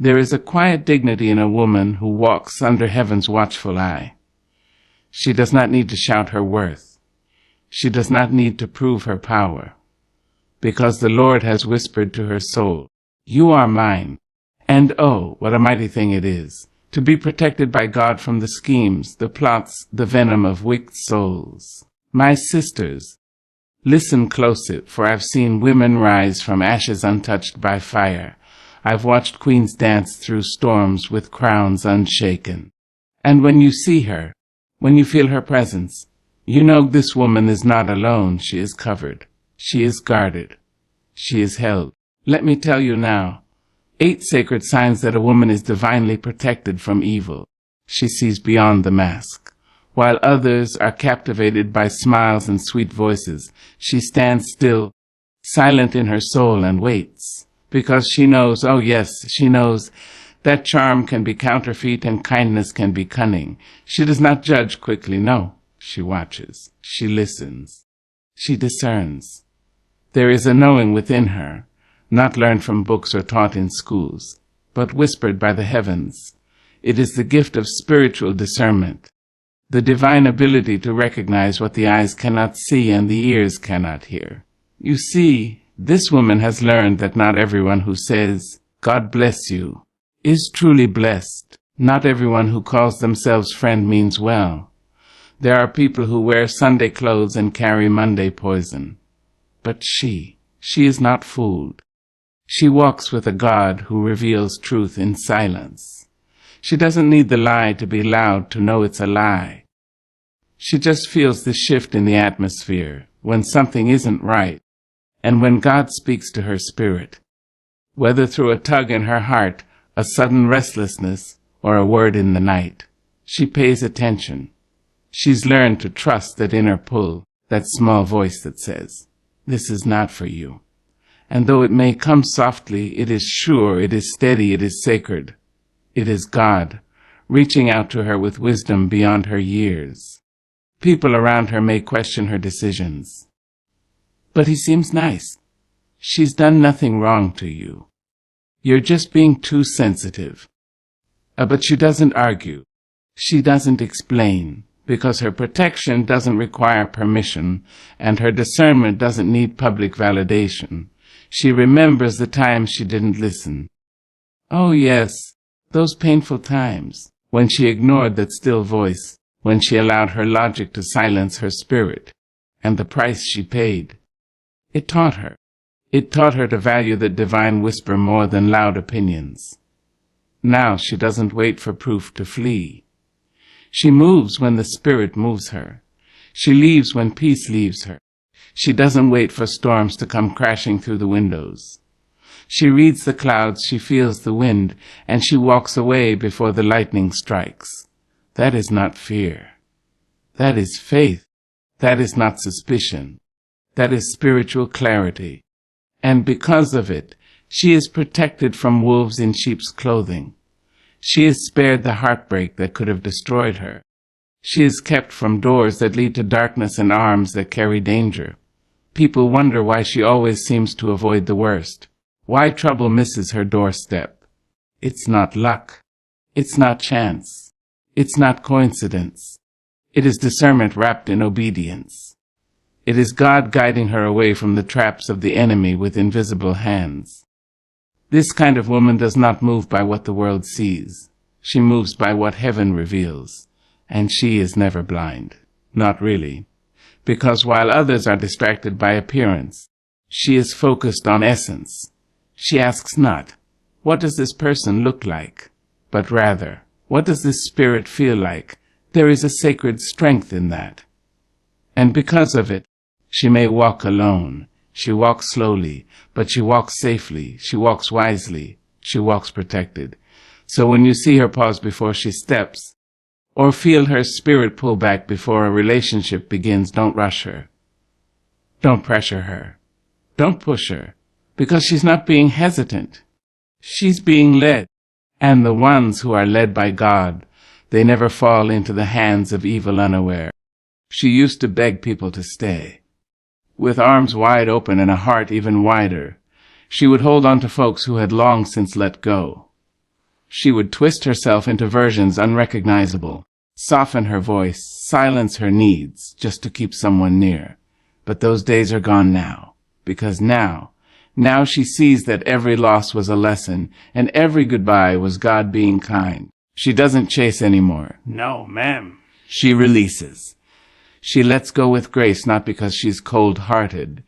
There is a quiet dignity in a woman who walks under heaven's watchful eye. She does not need to shout her worth. She does not need to prove her power, because the Lord has whispered to her soul, "You are mine." And oh, what a mighty thing it is to be protected by God from the schemes, the plots, the venom of wicked souls. My sisters, listen closely, for I've seen women rise from ashes untouched by fire. I've watched queens dance through storms with crowns unshaken. And when you see her, when you feel her presence, you know this woman is not alone. She is covered. She is guarded. She is held. Let me tell you now, 8 sacred signs that a woman is divinely protected from evil. She sees beyond the mask. While others are captivated by smiles and sweet voices, she stands still, silent in her soul, and waits. Because she knows, oh yes, she knows, that charm can be counterfeit and kindness can be cunning. She does not judge quickly, no. She watches. She listens. She discerns. There is a knowing within her, not learned from books or taught in schools, but whispered by the heavens. It is the gift of spiritual discernment, the divine ability to recognize what the eyes cannot see and the ears cannot hear. You see, this woman has learned that not everyone who says, "God bless you," is truly blessed. Not everyone who calls themselves friend means well. There are people who wear Sunday clothes and carry Monday poison. But she is not fooled. She walks with a God who reveals truth in silence. She doesn't need the lie to be loud to know it's a lie. She just feels the shift in the atmosphere when something isn't right, and when God speaks to her spirit, whether through a tug in her heart, a sudden restlessness, or a word in the night. She pays attention. She's learned to trust that inner pull, that small voice that says, "This is not for you." And though it may come softly, it is sure, it is steady, it is sacred. It is God, reaching out to her with wisdom beyond her years. People around her may question her decisions. But he seems nice. She's done nothing wrong to you. You're just being too sensitive. But she doesn't argue. She doesn't explain, because her protection doesn't require permission, and her discernment doesn't need public validation. She remembers the times she didn't listen. Oh yes, those painful times, when she ignored that still voice, when she allowed her logic to silence her spirit, and the price she paid. It taught her. It taught her to value the divine whisper more than loud opinions. Now she doesn't wait for proof to flee. She moves when the Spirit moves her. She leaves when peace leaves her. She doesn't wait for storms to come crashing through the windows. She reads the clouds, she feels the wind, and she walks away before the lightning strikes. That is not fear. That is faith. That is not suspicion. That is spiritual clarity. And because of it, she is protected from wolves in sheep's clothing. She is spared the heartbreak that could have destroyed her. She is kept from doors that lead to darkness and arms that carry danger. People wonder why she always seems to avoid the worst, why trouble misses her doorstep. It's not luck. It's not chance. It's not coincidence. It is discernment wrapped in obedience. It is God guiding her away from the traps of the enemy with invisible hands. This kind of woman does not move by what the world sees. She moves by what heaven reveals. And she is never blind. Not really. Because while others are distracted by appearance, she is focused on essence. She asks not, "What does this person look like?" but rather, "What does this spirit feel like?" There is a sacred strength in that. And because of it, she may walk alone. She walks slowly, but she walks safely. She walks wisely. She walks protected. So when you see her pause before she steps, or feel her spirit pull back before a relationship begins, don't rush her. Don't pressure her. Don't push her, because she's not being hesitant. She's being led. And the ones who are led by God, they never fall into the hands of evil unaware. She used to beg people to stay. With arms wide open and a heart even wider, she would hold on to folks who had long since let go. She would twist herself into versions unrecognizable, soften her voice, silence her needs, just to keep someone near. But those days are gone now, because now she sees that every loss was a lesson, and every goodbye was God being kind. She doesn't chase anymore. No, ma'am. She releases. She lets go with grace, not because she's cold-hearted,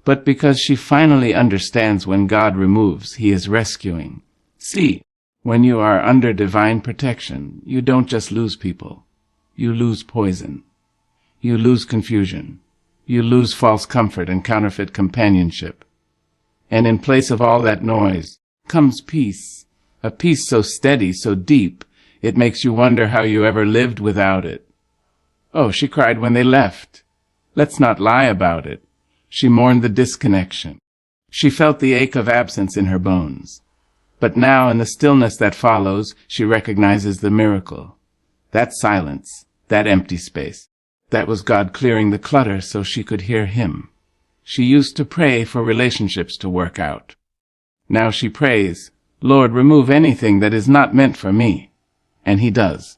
but because she finally understands when God removes, He is rescuing. See, when you are under divine protection, you don't just lose people. You lose poison. You lose confusion. You lose false comfort and counterfeit companionship. And in place of all that noise comes peace, a peace so steady, so deep, it makes you wonder how you ever lived without it. Oh, she cried when they left. Let's not lie about it. She mourned the disconnection. She felt the ache of absence in her bones. But now, in the stillness that follows, she recognizes the miracle. That silence, that empty space, that was God clearing the clutter so she could hear Him. She used to pray for relationships to work out. Now she prays, Lord, remove anything that is not meant for me. And He does.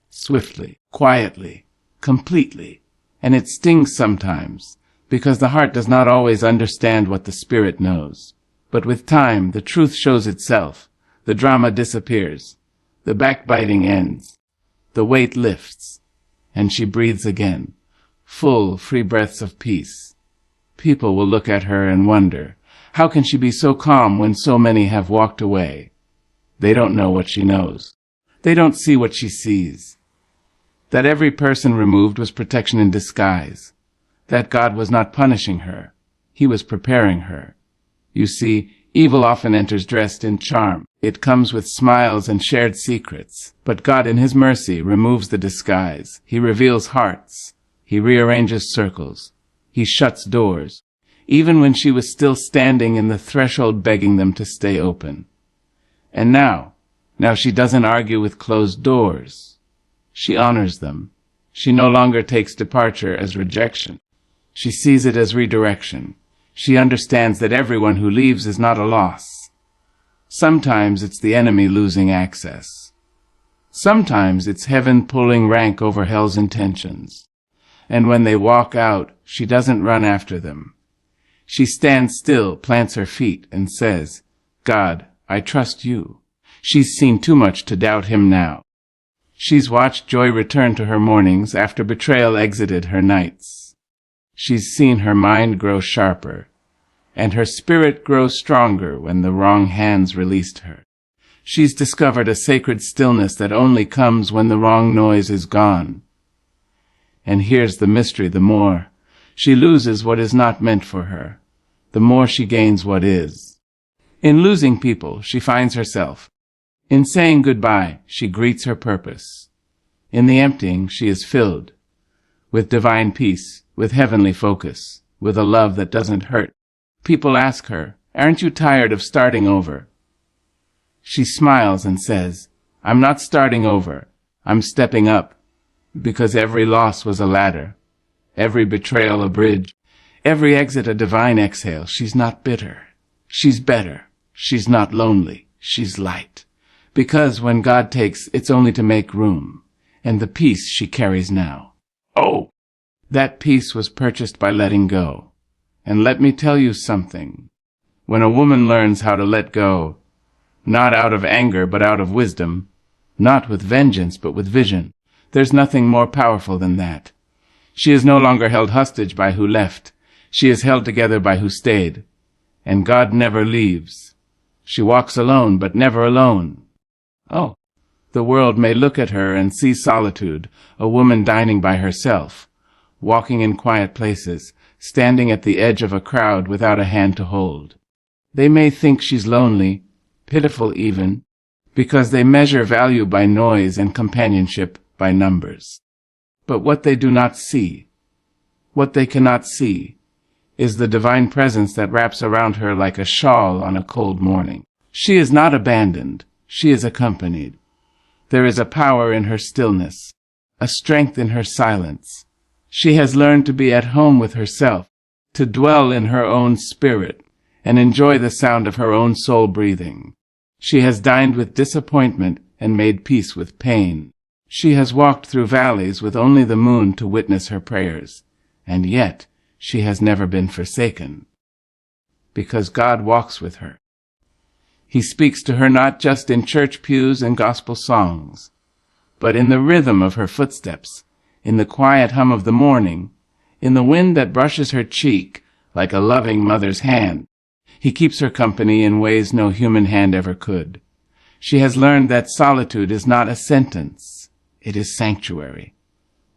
Swiftly, quietly, completely. And it stings sometimes, because the heart does not always understand what the Spirit knows. But with time, the truth shows itself. The drama disappears. The backbiting ends. The weight lifts. And she breathes again. Full, free breaths of peace. People will look at her and wonder, how can she be so calm when so many have walked away? They don't know what she knows. They don't see what she sees. That every person removed was protection in disguise. That God was not punishing her. He was preparing her. You see, evil often enters dressed in charm. It comes with smiles and shared secrets. But God in His mercy removes the disguise. He reveals hearts. He rearranges circles. He shuts doors, even when she was still standing in the threshold begging them to stay open. And now she doesn't argue with closed doors. She honors them. She no longer takes departure as rejection. She sees it as redirection. She understands that everyone who leaves is not a loss. Sometimes it's the enemy losing access. Sometimes it's heaven pulling rank over hell's intentions. And when they walk out, she doesn't run after them. She stands still, plants her feet, and says, God, I trust You. She's seen too much to doubt Him now. She's watched joy return to her mornings after betrayal exited her nights. She's seen her mind grow sharper, and her spirit grow stronger when the wrong hands released her. She's discovered a sacred stillness that only comes when the wrong noise is gone. And here's the mystery: the more she loses what is not meant for her, the more she gains what is. In losing people, she finds herself. In saying goodbye, she greets her purpose. In the emptying, she is filled with divine peace, with heavenly focus, with a love that doesn't hurt. People ask her, aren't you tired of starting over? She smiles and says, I'm not starting over. I'm stepping up, because every loss was a ladder, every betrayal a bridge, every exit a divine exhale. She's not bitter. She's better. She's not lonely. She's light. Because when God takes, it's only to make room, and the peace she carries now. Oh, that peace was purchased by letting go. And let me tell you something. When a woman learns how to let go, not out of anger but out of wisdom, not with vengeance but with vision, there's nothing more powerful than that. She is no longer held hostage by who left. She is held together by who stayed. And God never leaves. She walks alone, but never alone. Oh, the world may look at her and see solitude, a woman dining by herself, walking in quiet places, standing at the edge of a crowd without a hand to hold. They may think she's lonely, pitiful even, because they measure value by noise and companionship by numbers. But what they do not see, what they cannot see, is the divine presence that wraps around her like a shawl on a cold morning. She is not abandoned. She is accompanied. There is a power in her stillness, a strength in her silence. She has learned to be at home with herself, to dwell in her own spirit, and enjoy the sound of her own soul breathing. She has dined with disappointment and made peace with pain. She has walked through valleys with only the moon to witness her prayers, and yet she has never been forsaken, because God walks with her. He speaks to her not just in church pews and gospel songs, but in the rhythm of her footsteps, in the quiet hum of the morning, in the wind that brushes her cheek like a loving mother's hand. He keeps her company in ways no human hand ever could. She has learned that solitude is not a sentence, it is sanctuary.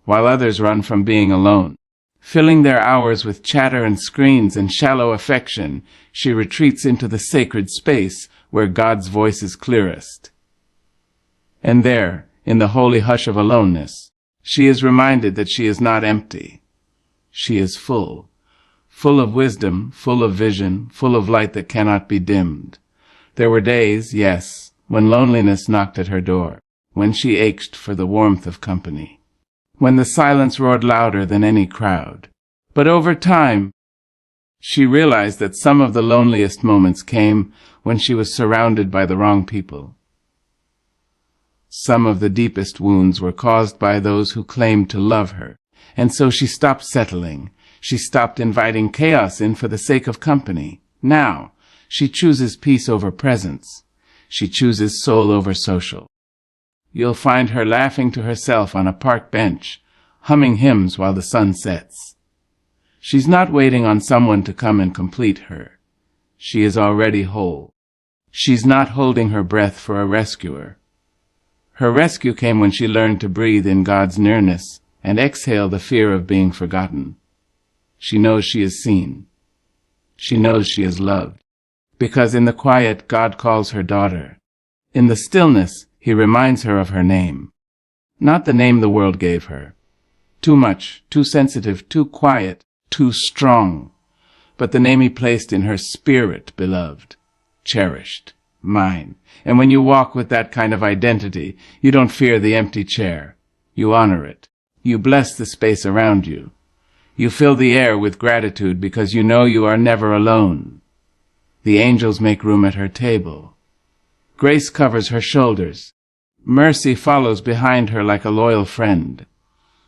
While others run from being alone, filling their hours with chatter and screens and shallow affection, she retreats into the sacred space where God's voice is clearest. And there, in the holy hush of aloneness, she is reminded that she is not empty. She is full, full of wisdom, full of vision, full of light that cannot be dimmed. There were days, yes, when loneliness knocked at her door, when she ached for the warmth of company, when the silence roared louder than any crowd. But over time, she realized that some of the loneliest moments came when she was surrounded by the wrong people. Some of the deepest wounds were caused by those who claimed to love her, and so she stopped settling. She stopped inviting chaos in for the sake of company. Now, she chooses peace over presence. She chooses soul over social. You'll find her laughing to herself on a park bench, humming hymns while the sun sets. She's not waiting on someone to come and complete her. She is already whole. She's not holding her breath for a rescuer. Her rescue came when she learned to breathe in God's nearness and exhale the fear of being forgotten. She knows she is seen. She knows she is loved. Because in the quiet, God calls her daughter. In the stillness, He reminds her of her name. Not the name the world gave her. Too much, too sensitive, too quiet, too strong. But the name He placed in her spirit, beloved, cherished, mine. And when you walk with that kind of identity, you don't fear the empty chair. You honor it. You bless the space around you. You fill the air with gratitude because you know you are never alone. The angels make room at her table. Grace covers her shoulders. Mercy follows behind her like a loyal friend.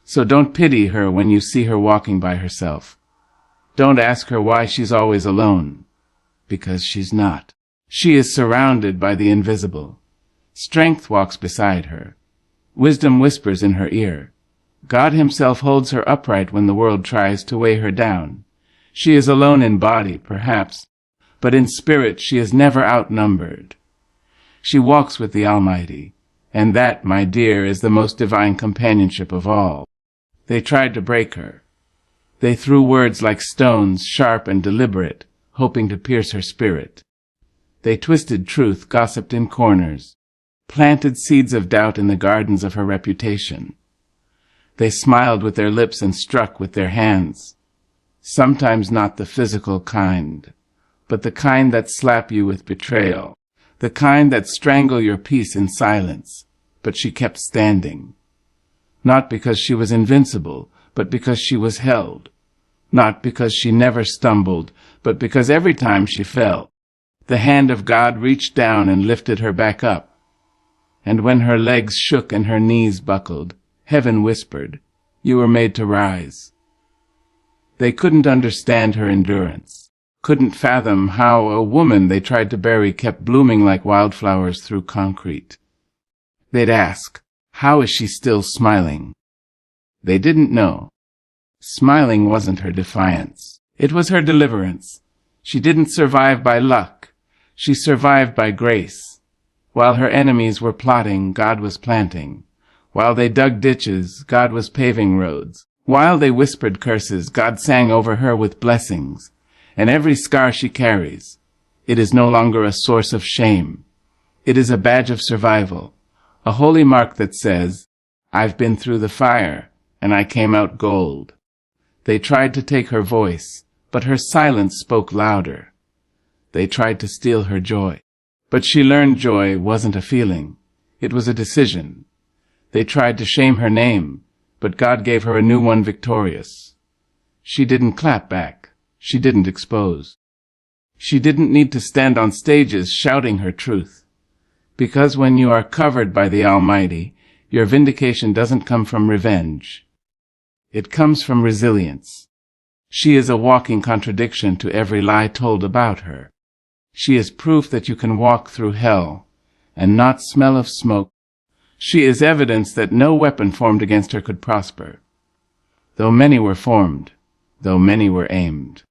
So don't pity her when you see her walking by herself. Don't ask her why she's always alone, because she's not. She is surrounded by the invisible. Strength walks beside her. Wisdom whispers in her ear. God Himself holds her upright when the world tries to weigh her down. She is alone in body, perhaps, but in spirit she is never outnumbered. She walks with the Almighty, and that, my dear, is the most divine companionship of all. They tried to break her. They threw words like stones, sharp and deliberate, hoping to pierce her spirit. They twisted truth, gossiped in corners, planted seeds of doubt in the gardens of her reputation. They smiled with their lips and struck with their hands. Sometimes not the physical kind, but the kind that slap you with betrayal, the kind that strangle your peace in silence. But she kept standing. Not because she was invincible, but because she was held. Not because she never stumbled, but because every time she fell, the hand of God reached down and lifted her back up. And when her legs shook and her knees buckled, heaven whispered, "You were made to rise." They couldn't understand her endurance, couldn't fathom how a woman they tried to bury kept blooming like wildflowers through concrete. They'd ask, how is she still smiling? They didn't know. Smiling wasn't her defiance. It was her deliverance. She didn't survive by luck. She survived by grace. While her enemies were plotting, God was planting. While they dug ditches, God was paving roads. While they whispered curses, God sang over her with blessings. And every scar she carries, it is no longer a source of shame. It is a badge of survival, a holy mark that says, I've been through the fire, and I came out gold. They tried to take her voice, but her silence spoke louder. They tried to steal her joy, but she learned joy wasn't a feeling. It was a decision. They tried to shame her name, but God gave her a new one victorious. She didn't clap back. She didn't expose. She didn't need to stand on stages shouting her truth. Because when you are covered by the Almighty, your vindication doesn't come from revenge. It comes from resilience. She is a walking contradiction to every lie told about her. She is proof that you can walk through hell and not smell of smoke. She is evidence that no weapon formed against her could prosper, though many were formed, though many were aimed.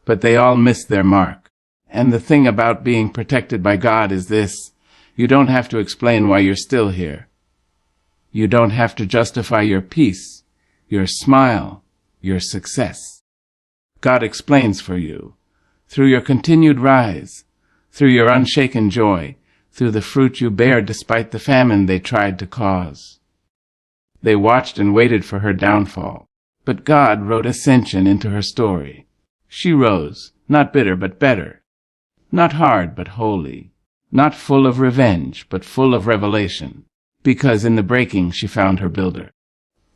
But they all missed their mark. And the thing about being protected by God is this: you don't have to explain why you're still here. You don't have to justify your peace, your smile, your success. God explains for you, through your continued rise, through your unshaken joy, through the fruit you bear despite the famine they tried to cause. They watched and waited for her downfall, but God wrote ascension into her story. She rose, not bitter but better, not hard but holy, not full of revenge but full of revelation, because in the breaking she found her builder.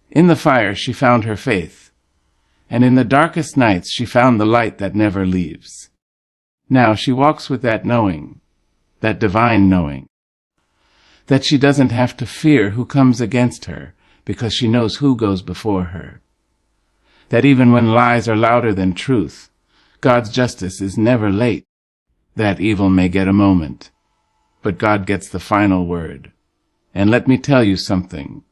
In the fire she found her faith, and in the darkest nights she found the light that never leaves. Now she walks with that knowing, that divine knowing, that she doesn't have to fear who comes against her, because she knows who goes before her. That even when lies are louder than truth, God's justice is never late. That evil may get a moment, but God gets the final word. And let me tell you something.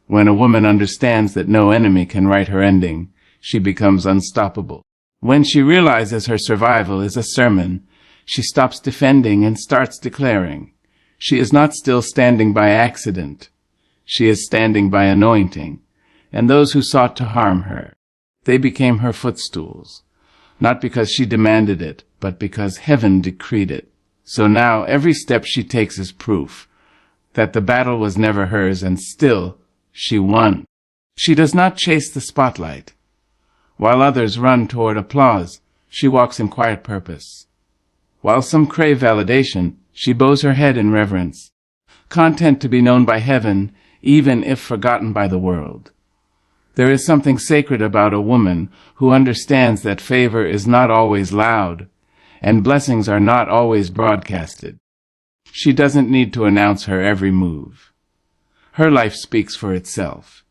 When a woman understands that no enemy can write her ending, she becomes unstoppable. When she realizes her survival is a sermon, she stops defending and starts declaring. She is not still standing by accident. She is standing by anointing. And those who sought to harm her, they became her footstools, not because she demanded it, but because heaven decreed it. So now every step she takes is proof that the battle was never hers, and still she won. She does not chase the spotlight. While others run toward applause, she walks in quiet purpose. While some crave validation, she bows her head in reverence, content to be known by heaven, even if forgotten by the world. There is something sacred about a woman who understands that favor is not always loud, and blessings are not always broadcasted. She doesn't need to announce her every move. Her life speaks for itself.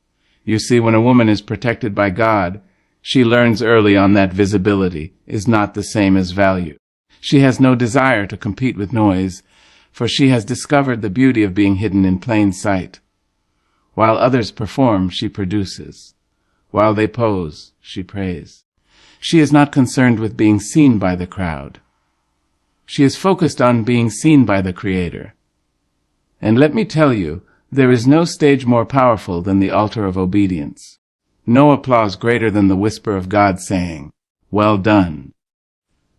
You see, when a woman is protected by God, she learns early on that visibility is not the same as value. She has no desire to compete with noise, for she has discovered the beauty of being hidden in plain sight. While others perform, she produces. While they pose, she prays. She is not concerned with being seen by the crowd. She is focused on being seen by the Creator. And let me tell you, there is no stage more powerful than the altar of obedience. No applause greater than the whisper of God saying, "Well done."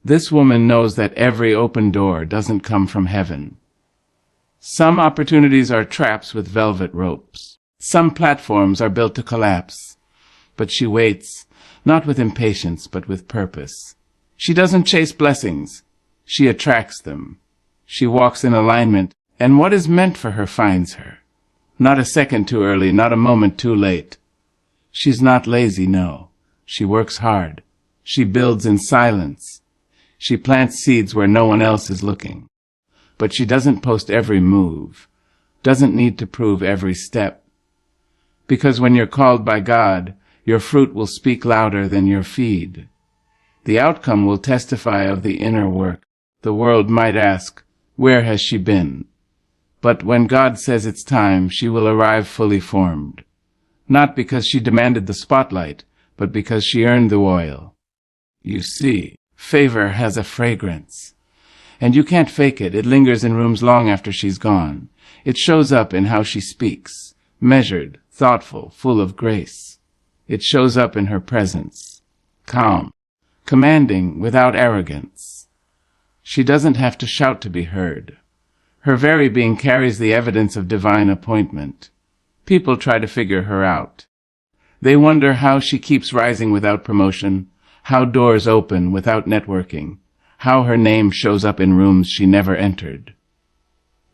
This woman knows that every open door doesn't come from heaven. Some opportunities are traps with velvet ropes. Some platforms are built to collapse. But she waits, not with impatience, but with purpose. She doesn't chase blessings. She attracts them. She walks in alignment, and what is meant for her finds her. Not a second too early, not a moment too late. She's not lazy, no. She works hard. She builds in silence. She plants seeds where no one else is looking. But she doesn't post every move, doesn't need to prove every step. Because when you're called by God, your fruit will speak louder than your feed. The outcome will testify of the inner work. The world might ask, where has she been? But when God says it's time, she will arrive fully formed. Not because she demanded the spotlight, but because she earned the oil. You see, favor has a fragrance. And you can't fake it. It lingers in rooms long after she's gone. It shows up in how she speaks, measured, thoughtful, full of grace. It shows up in her presence, calm, commanding without arrogance. She doesn't have to shout to be heard. Her very being carries the evidence of divine appointment. People try to figure her out. They wonder how she keeps rising without promotion, how doors open without networking, how her name shows up in rooms she never entered.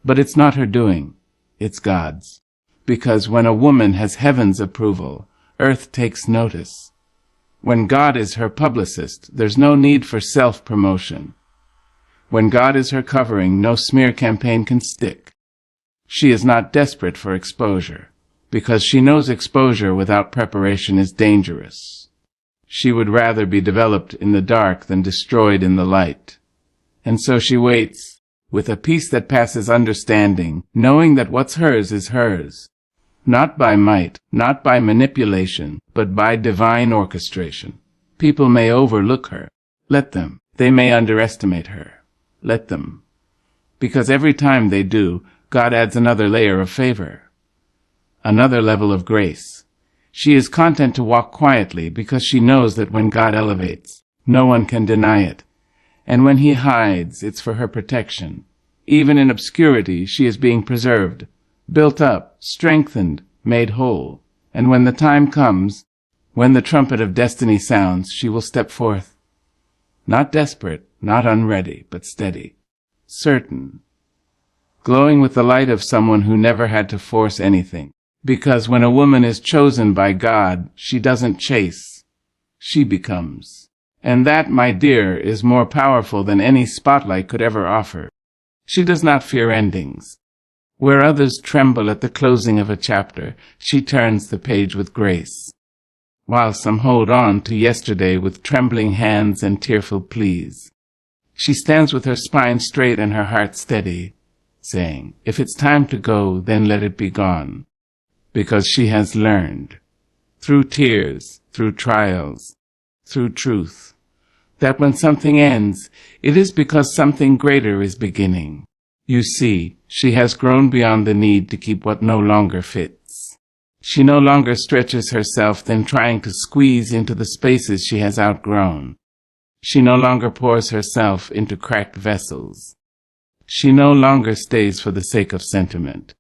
But it's not her doing, it's God's. Because when a woman has heaven's approval, earth takes notice. When God is her publicist, there's no need for self-promotion. When God is her covering, no smear campaign can stick. She is not desperate for exposure, because she knows exposure without preparation is dangerous. She would rather be developed in the dark than destroyed in the light. And so she waits, with a peace that passes understanding, knowing that what's hers is hers. Not by might, not by manipulation, but by divine orchestration. People may overlook her. Let them. They may underestimate her. Let them. Because every time they do, God adds another layer of favor, another level of grace. She is content to walk quietly because she knows that when God elevates, no one can deny it. And when he hides, it's for her protection. Even in obscurity, she is being preserved, built up, strengthened, made whole. And when the time comes, when the trumpet of destiny sounds, she will step forth. Not desperate, not unready, but steady, certain, glowing with the light of someone who never had to force anything. Because when a woman is chosen by God, she doesn't chase, she becomes. And that, my dear, is more powerful than any spotlight could ever offer. She does not fear endings. Where others tremble at the closing of a chapter, she turns the page with grace, while some hold on to yesterday with trembling hands and tearful pleas. She stands with her spine straight and her heart steady, saying, if it's time to go, then let it be gone. Because she has learned, through tears, through trials, through truth, that when something ends, it is because something greater is beginning. You see, she has grown beyond the need to keep what no longer fits. She no longer stretches herself than trying to squeeze into the spaces she has outgrown. She no longer pours herself into cracked vessels. She no longer stays for the sake of sentiment.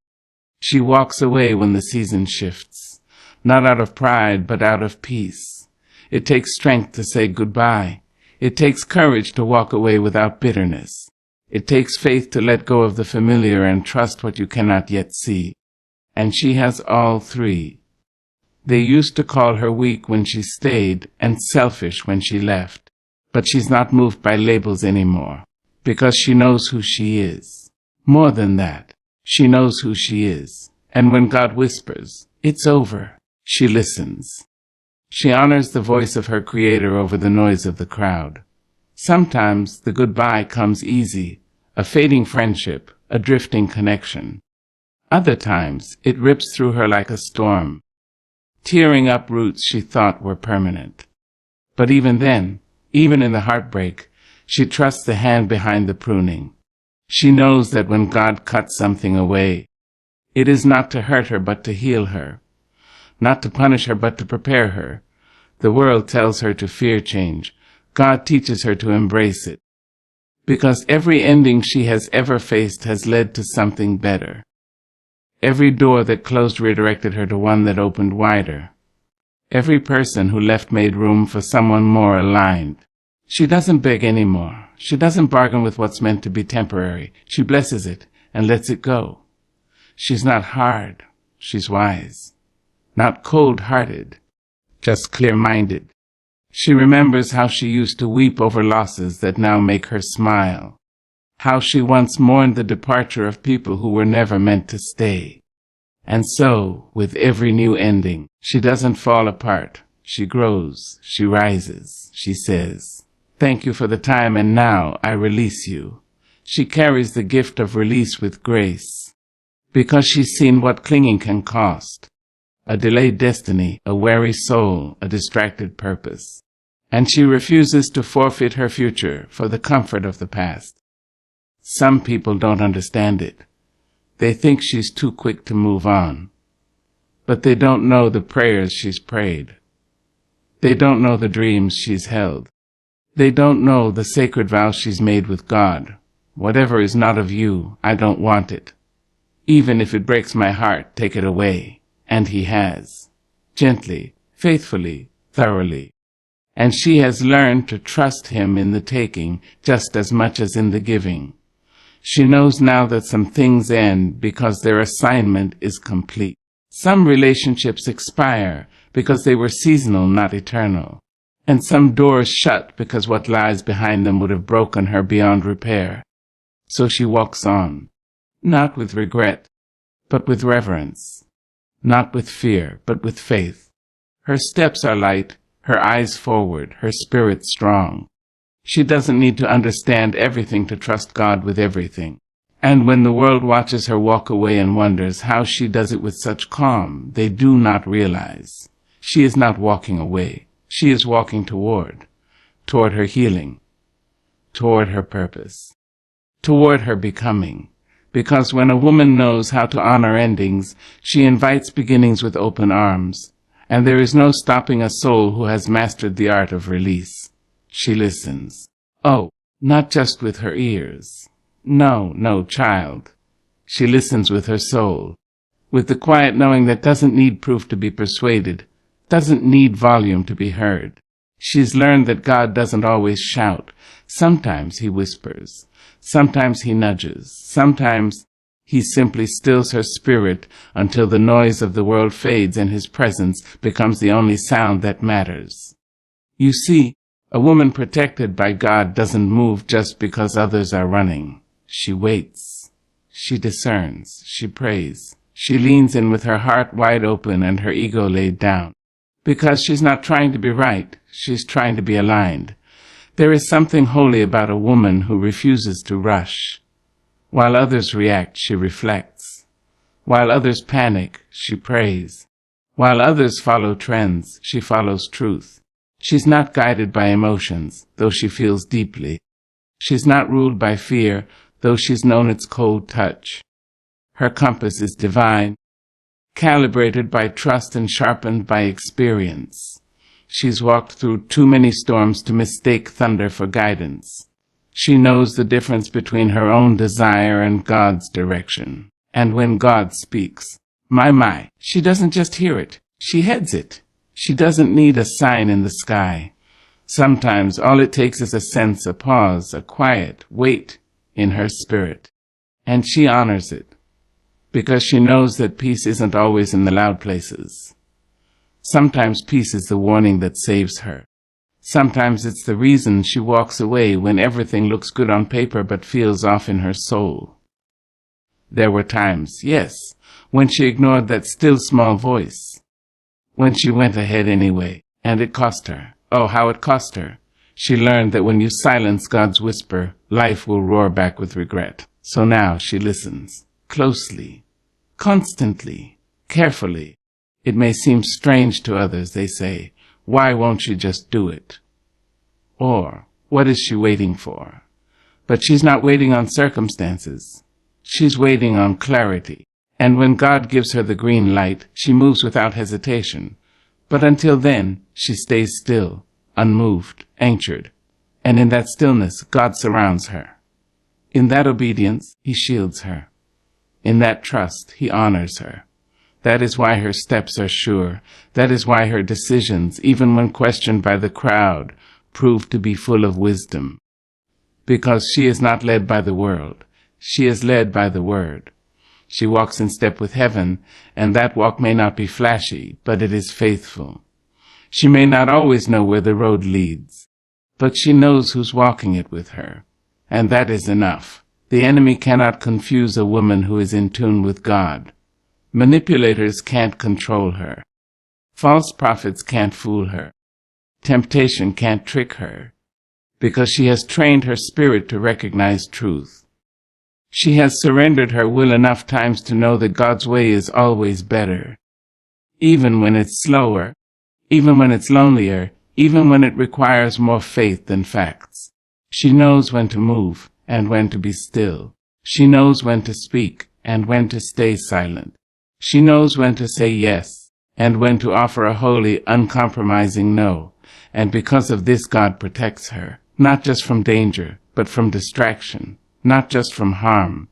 She walks away when the season shifts, not out of pride, but out of peace. It takes strength to say goodbye. It takes courage to walk away without bitterness. It takes faith to let go of the familiar and trust what you cannot yet see. And she has all three. They used to call her weak when she stayed and selfish when she left. But she's not moved by labels anymore, because she knows who she is. More than that, she knows who she is. And when God whispers, it's over, she listens. She honors the voice of her Creator over the noise of the crowd. Sometimes the goodbye comes easy, a fading friendship, a drifting connection. Other times it rips through her like a storm, tearing up roots she thought were permanent. But even then, even in the heartbreak, she trusts the hand behind the pruning. She knows that when God cuts something away, it is not to hurt her but to heal her, not to punish her but to prepare her. The world tells her to fear change. God teaches her to embrace it. Because every ending she has ever faced has led to something better. Every door that closed redirected her to one that opened wider. Every person who left made room for someone more aligned. She doesn't beg anymore. She doesn't bargain with what's meant to be temporary. She blesses it and lets it go. She's not hard. She's wise. Not cold-hearted, just clear-minded. She remembers how she used to weep over losses that now make her smile. How she once mourned the departure of people who were never meant to stay. And so, with every new ending, she doesn't fall apart. She grows. She rises. She says, "Thank you for the time, and now I release you." She carries the gift of release with grace, because she's seen what clinging can cost. A delayed destiny, a weary soul, a distracted purpose. And she refuses to forfeit her future for the comfort of the past. Some people don't understand it. They think she's too quick to move on. But they don't know the prayers she's prayed. They don't know the dreams she's held. They don't know the sacred vows she's made with God. Whatever is not of you, I don't want it. Even if it breaks my heart, take it away. And he has. Gently, faithfully, thoroughly. And she has learned to trust him in the taking just as much as in the giving. She knows now that some things end because their assignment is complete. Some relationships expire because they were seasonal, not eternal. and some doors shut because what lies behind them would have broken her beyond repair. So she walks on, not with regret, but with reverence, not with fear, but with faith. Her steps are light, her eyes forward, her spirit strong. She doesn't need to understand everything to trust God with everything. And when the world watches her walk away and wonders how she does it with such calm, they do not realize she is not walking away. She is walking toward her healing, toward her purpose, toward her becoming. Because when a woman knows how to honor endings, she invites beginnings with open arms, and there is no stopping a soul who has mastered the art of release. She listens. Oh, not just with her ears. No, child. She listens with her soul, with the quiet knowing that doesn't need proof to be persuaded, doesn't need volume to be heard. She's learned that God doesn't always shout. Sometimes he whispers. Sometimes he nudges. Sometimes he simply stills her spirit until the noise of the world fades and his presence becomes the only sound that matters. You see, a woman protected by God doesn't move just because others are running. She waits. She discerns. She prays. She leans in with her heart wide open and her ego laid down. Because she's not trying to be right, she's trying to be aligned. There is something holy about a woman who refuses to rush. While others react, she reflects. While others panic, she prays. While others follow trends, she follows truth. She's not guided by emotions, though she feels deeply. She's not ruled by fear, though she's known its cold touch. Her compass is divine, calibrated by trust and sharpened by experience. She's walked through too many storms to mistake thunder for guidance. She knows the difference between her own desire and God's direction. And when God speaks, my, she doesn't just hear it, she heads it. She doesn't need a sign in the sky. Sometimes all it takes is a sense, a pause, a quiet wait in her spirit. And she honors it, because she knows that peace isn't always in the loud places. Sometimes peace is the warning that saves her. Sometimes it's the reason she walks away when everything looks good on paper but feels off in her soul. There were times, yes, when she ignored that still small voice. When she went ahead anyway, and it cost her. Oh, how it cost her. She learned that when you silence God's whisper, life will roar back with regret. So now she listens, closely, constantly, carefully. It may seem strange to others, they say. Why won't she just do it? Or, what is she waiting for? But she's not waiting on circumstances. She's waiting on clarity. And when God gives her the green light, she moves without hesitation. But until then, she stays still, unmoved, anchored. And in that stillness, God surrounds her. In that obedience, he shields her. In that trust, he honors her. That is why her steps are sure. That is why her decisions, even when questioned by the crowd, prove to be full of wisdom. Because she is not led by the world. She is led by the Word. She walks in step with heaven, and that walk may not be flashy, but it is faithful. She may not always know where the road leads, but she knows who's walking it with her, and that is enough. The enemy cannot confuse a woman who is in tune with God. Manipulators can't control her. False prophets can't fool her. Temptation can't trick her, because she has trained her spirit to recognize truth. She has surrendered her will enough times to know that God's way is always better. Even when it's slower, even when it's lonelier, even when it requires more faith than facts. She knows when to move and when to be still. She knows when to speak and when to stay silent. She knows when to say yes and when to offer a holy, uncompromising no. And because of this, God protects her, not just from danger, but from distraction. Not just from harm,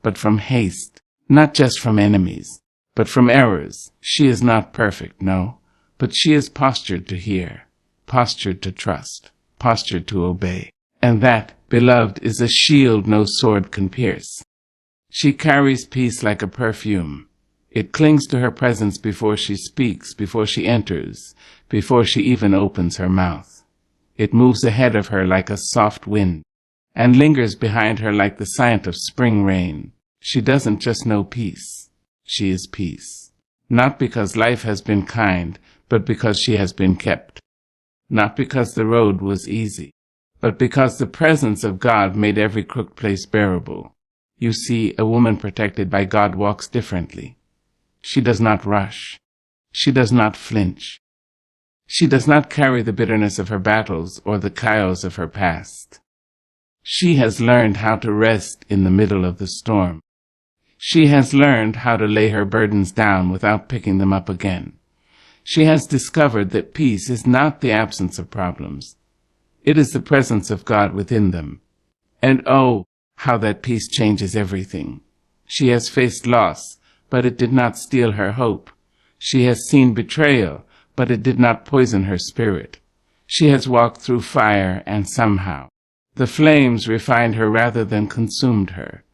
but from haste. Not just from enemies, but from errors. She is not perfect, no, but she is postured to hear, postured to trust, postured to obey. And that, beloved, is a shield no sword can pierce. She carries peace like a perfume. It clings to her presence before she speaks, before she enters, before she even opens her mouth. It moves ahead of her like a soft wind, and lingers behind her like the scent of spring rain. She doesn't just know peace. She is peace. Not because life has been kind, but because she has been kept. Not because the road was easy, but because the presence of God made every crooked place bearable. You see, a woman protected by God walks differently. She does not rush. She does not flinch. She does not carry the bitterness of her battles or the chaos of her past. She has learned how to rest in the middle of the storm. She has learned how to lay her burdens down without picking them up again. She has discovered that peace is not the absence of problems. It is the presence of God within them. And oh, how that peace changes everything. She has faced loss, but it did not steal her hope. She has seen betrayal, but it did not poison her spirit. She has walked through fire, and somehow the flames refined her rather than consumed her.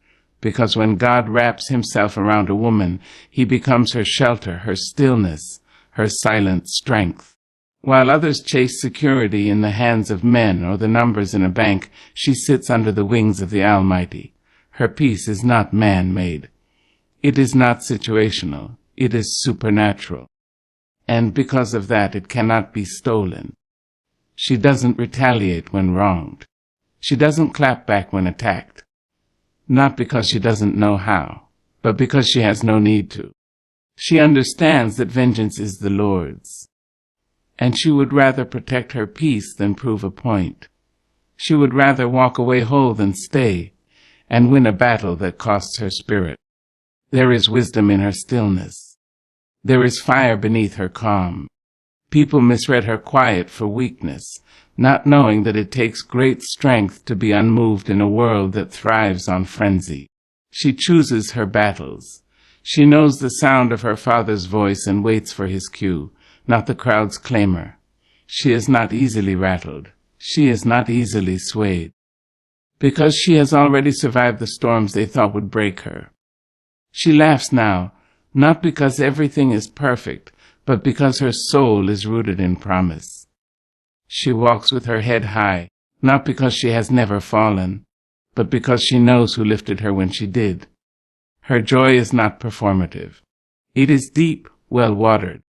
Because when God wraps himself around a woman, he becomes her shelter, her stillness, her silent strength. While others chase security in the hands of men or the numbers in a bank, she sits under the wings of the Almighty. Her peace is not man-made. It is not situational. It is supernatural. And because of that, it cannot be stolen. She doesn't retaliate when wronged. She doesn't clap back when attacked. Not because she doesn't know how, but because she has no need to. She understands that vengeance is the Lord's. And she would rather protect her peace than prove a point. She would rather walk away whole than stay, and win a battle that costs her spirit. There is wisdom in her stillness. There is fire beneath her calm. People misread her quiet for weakness, not knowing that it takes great strength to be unmoved in a world that thrives on frenzy. She chooses her battles. She knows the sound of her Father's voice and waits for his cue, not the crowd's clamor. She is not easily rattled. She is not easily swayed. Because she has already survived the storms they thought would break her. She laughs now, not because everything is perfect, but because her soul is rooted in promise. She walks with her head high, not because she has never fallen, but because she knows who lifted her when she did. Her joy is not performative. It is deep, well-watered,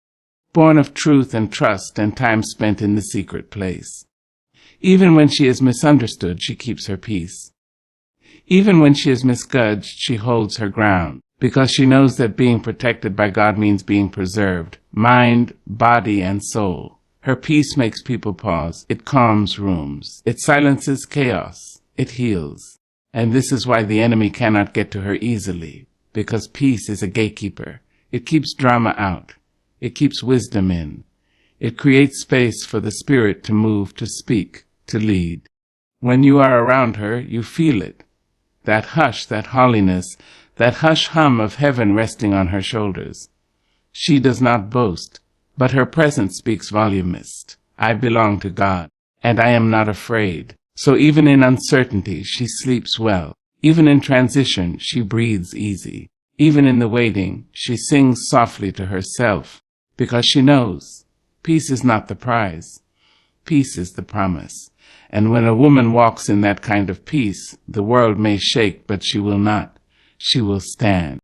born of truth and trust and time spent in the secret place. Even when she is misunderstood, she keeps her peace. Even when she is misjudged, she holds her ground, because she knows that being protected by God means being preserved, mind, body, and soul. Her peace makes people pause. It calms rooms. It silences chaos. It heals. And this is why the enemy cannot get to her easily, because peace is a gatekeeper. It keeps drama out. It keeps wisdom in. It creates space for the Spirit to move, to speak, to lead. When you are around her, you feel it. That hush, that holiness, that hush hum of heaven resting on her shoulders. She does not boast, but her presence speaks volumes. I belong to God, and I am not afraid. So even in uncertainty, she sleeps well. Even in transition, she breathes easy. Even in the waiting, she sings softly to herself, because she knows peace is not the prize. Peace is the promise. And when a woman walks in that kind of peace, the world may shake, but she will not. She will stand.